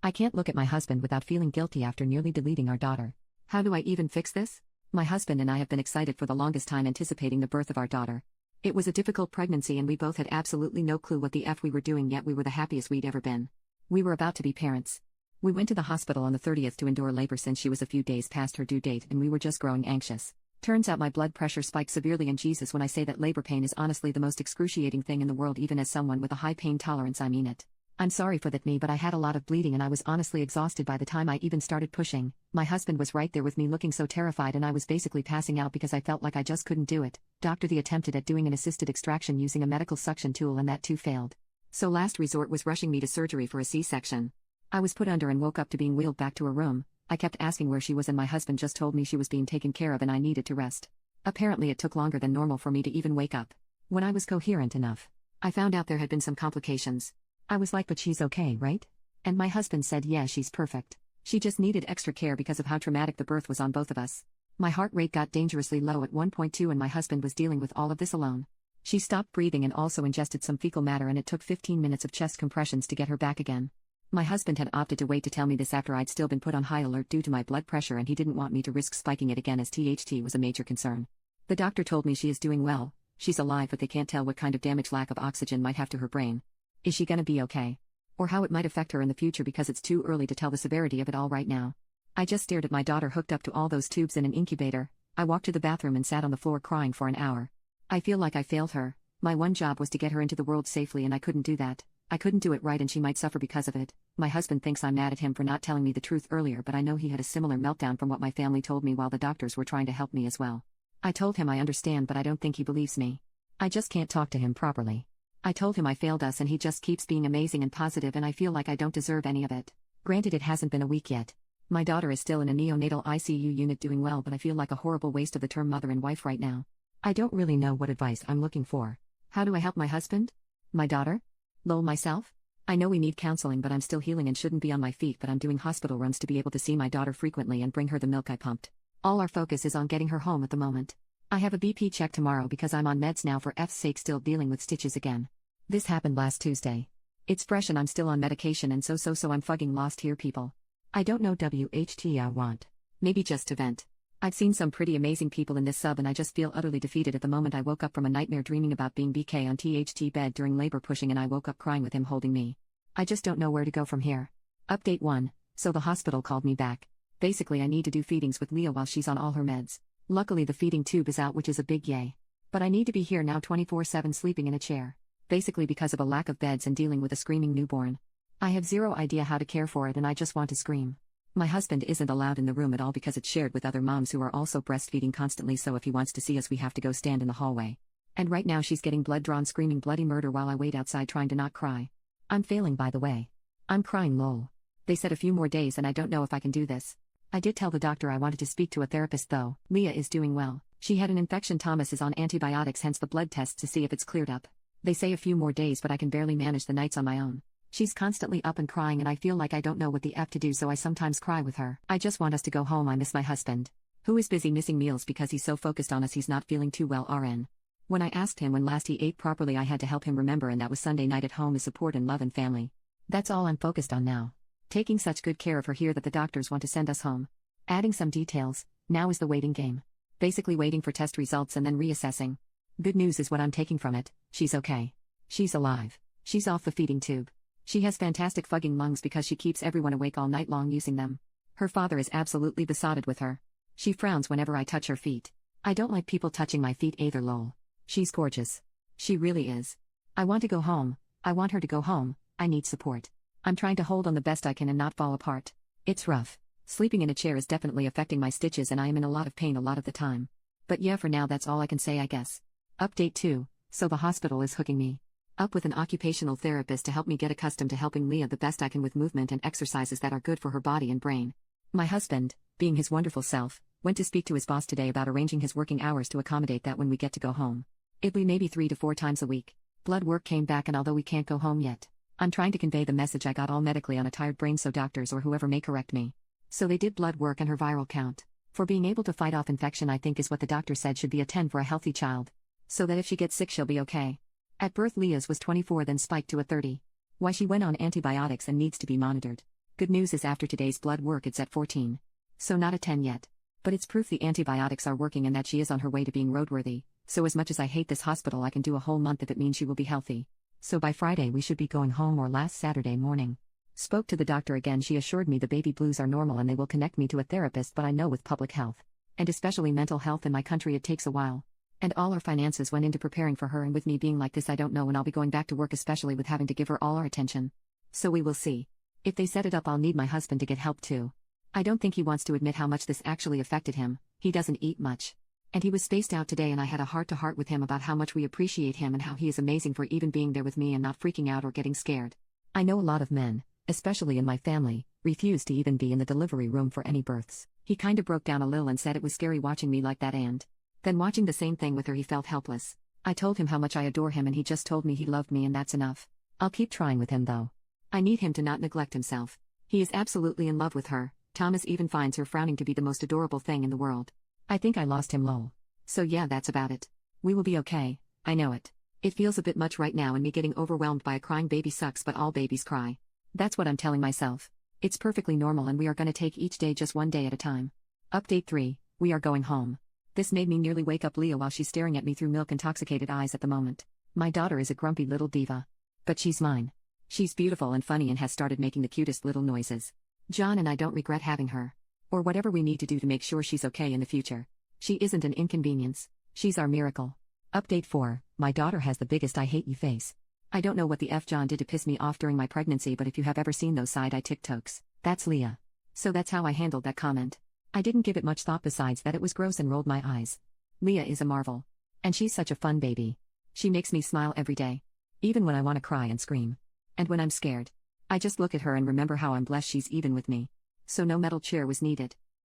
I can't look at my husband without feeling guilty after nearly deleting our daughter. How do I even fix this? My husband and I have been excited for the longest time anticipating the birth of our daughter. It was a difficult pregnancy and we both had absolutely no clue what the F we were doing, yet we were the happiest we'd ever been. We were about to be parents. We went to the hospital on the 30th to endure labor since she was a few days past her due date and we were just growing anxious. Turns out my blood pressure spiked severely, and Jesus, when I say that labor pain is honestly the most excruciating thing in the world, even as someone with a high pain tolerance, I mean it. I'm sorry for that, but I had a lot of bleeding and I was honestly exhausted by the time I even started pushing. My husband was right there with me looking so terrified and I was basically passing out because I felt like I just couldn't do it. Dr. The attempted at doing an assisted extraction using a medical suction tool and that too failed. So last resort was rushing me to surgery for a C-section. I was put under and woke up to being wheeled back to her room. I kept asking where she was and my husband just told me she was being taken care of and I needed to rest. Apparently it took longer than normal for me to even wake up. When I was coherent enough, I found out there had been some complications. I was like, but she's okay, right? And my husband said, yeah, she's perfect. She just needed extra care because of how traumatic the birth was on both of us. My heart rate got dangerously low at 1.2 and my husband was dealing with all of this alone. She stopped breathing and also ingested some fecal matter and it took 15 minutes of chest compressions to get her back again. My husband had opted to wait to tell me this after I'd still been put on high alert due to my blood pressure and he didn't want me to risk spiking it again as THT was a major concern. The doctor told me she is doing well, she's alive, but they can't tell what kind of damage lack of oxygen might have to her brain. Is she gonna be okay? Or how it might affect her in the future because it's too early to tell the severity of it all right now. I just stared at my daughter hooked up to all those tubes in an incubator. I walked to the bathroom and sat on the floor crying for an hour. I feel like I failed her. My one job was to get her into the world safely and I couldn't do that. I couldn't do it right and she might suffer because of it. My husband thinks I'm mad at him for not telling me the truth earlier, but I know he had a similar meltdown from what my family told me while the doctors were trying to help me as well. I told him I understand, but I don't think he believes me. I just can't talk to him properly. I told him I failed us and he just keeps being amazing and positive and I feel like I don't deserve any of it. Granted, it hasn't been a week yet. My daughter is still in a neonatal ICU unit doing well, but I feel like a horrible waste of the term mother and wife right now. I don't really know what advice I'm looking for. How do I help my husband? My daughter? Lol, myself? I know we need counseling, but I'm still healing and shouldn't be on my feet, but I'm doing hospital runs to be able to see my daughter frequently and bring her the milk I pumped. All our focus is on getting her home at the moment. I have a BP check tomorrow because I'm on meds now, for F's sake, still dealing with stitches again. This happened last Tuesday. It's fresh and I'm still on medication and so I'm fucking lost here, people. I don't know WHT I want. Maybe just to vent. I've seen some pretty amazing people in this sub and I just feel utterly defeated at the moment. I woke up from a nightmare dreaming about being BK on THT bed during labor pushing and I woke up crying with him holding me. I just don't know where to go from here. Update 1. So the hospital called me back. Basically I need to do feedings with Leah while she's on all her meds. Luckily the feeding tube is out, which is a big yay. But I need to be here now 24/7 sleeping in a chair. Basically because of a lack of beds and dealing with a screaming newborn. I have zero idea how to care for it and I just want to scream. My husband isn't allowed in the room at all because it's shared with other moms who are also breastfeeding constantly, so if he wants to see us we have to go stand in the hallway. And right now she's getting blood drawn screaming bloody murder while I wait outside trying to not cry. I'm failing, by the way. I'm crying, lol. They said a few more days and I don't know if I can do this. I did tell the doctor I wanted to speak to a therapist though. Leah is doing well. She had an infection. Thomas is on antibiotics, hence the blood tests to see if it's cleared up. They say a few more days, but I can barely manage the nights on my own. She's constantly up and crying and I feel like I don't know what the F to do, so I sometimes cry with her. I just want us to go home. I miss my husband, who is busy missing meals because he's so focused on us. He's not feeling too well, RN. When I asked him when last he ate properly, I had to help him remember, and that was Sunday night. At home is support and love and family. That's all I'm focused on now. Taking such good care of her here that the doctors want to send us home. Adding some details, now is the waiting game. Basically waiting for test results and then reassessing. Good news is what I'm taking from it: she's okay. She's alive. She's off the feeding tube. She has fantastic fucking lungs because she keeps everyone awake all night long using them. Her father is absolutely besotted with her. She frowns whenever I touch her feet. I don't like people touching my feet either, lol. She's gorgeous. She really is. I want to go home. I want her to go home. I need support. I'm trying to hold on the best I can and not fall apart. It's rough. Sleeping in a chair is definitely affecting my stitches and I am in a lot of pain a lot of the time. But yeah, for now that's all I can say, I guess. Update 2. So the hospital is hooking me up with an occupational therapist to help me get accustomed to helping Leah the best I can with movement and exercises that are good for her body and brain. My husband, being his wonderful self, went to speak to his boss today about arranging his working hours to accommodate that when we get to go home. It'll be maybe 3 to 4 times a week. Blood work came back, and although we can't go home yet, I'm trying to convey the message I got all medically on a tired brain so doctors or whoever may correct me. So they did blood work and her viral count, for being able to fight off infection, I think is what the doctor said, should be a 10 for a healthy child. So that if she gets sick she'll be okay. At birth Leah's was 24, then spiked to a 30. Why, she went on antibiotics and needs to be monitored. Good news is after today's blood work it's at 14. So not a 10 yet. But it's proof the antibiotics are working and that she is on her way to being roadworthy, so as much as I hate this hospital I can do a whole month if it means she will be healthy. So by Friday we should be going home or last Saturday morning. Spoke to the doctor again, she assured me the baby blues are normal and they will connect me to a therapist, but I know with public health, and especially mental health in my country, it takes a while. And all our finances went into preparing for her, and with me being like this I don't know when I'll be going back to work, especially with having to give her all our attention. So we will see. If they set it up I'll need my husband to get help too. I don't think he wants to admit how much this actually affected him, he doesn't eat much. And he was spaced out today and I had a heart-to-heart with him about how much we appreciate him and how he is amazing for even being there with me and not freaking out or getting scared. I know a lot of men, especially in my family, refuse to even be in the delivery room for any births. He kinda broke down a little and said it was scary watching me like that, and then watching the same thing with her he felt helpless. I told him how much I adore him and he just told me he loved me and that's enough. I'll keep trying with him though. I need him to not neglect himself. He is absolutely in love with her. Thomas even finds her frowning to be the most adorable thing in the world. I think I lost him lol. So yeah, that's about it. We will be okay, I know it. It feels a bit much right now and me getting overwhelmed by a crying baby sucks, but all babies cry. That's what I'm telling myself. It's perfectly normal and we are gonna take each day just one day at a time. Update 3, we are going home. This made me nearly wake up Leah while she's staring at me through milk-intoxicated eyes at the moment. My daughter is a grumpy little diva. But she's mine. She's beautiful and funny and has started making the cutest little noises. John and I don't regret having her. Or whatever we need to do to make sure she's okay in the future. She isn't an inconvenience. She's our miracle. Update 4, my daughter has the biggest I hate you face. I don't know what the F John did to piss me off during my pregnancy, but if you have ever seen those side-eye TikToks, that's Leah. So that's how I handled that comment. I didn't give it much thought besides that it was gross and rolled my eyes. Leah is a marvel. And she's such a fun baby. She makes me smile every day. Even when I want to cry and scream. And when I'm scared. I just look at her and remember how I'm blessed she's even with me. So no metal chair was needed.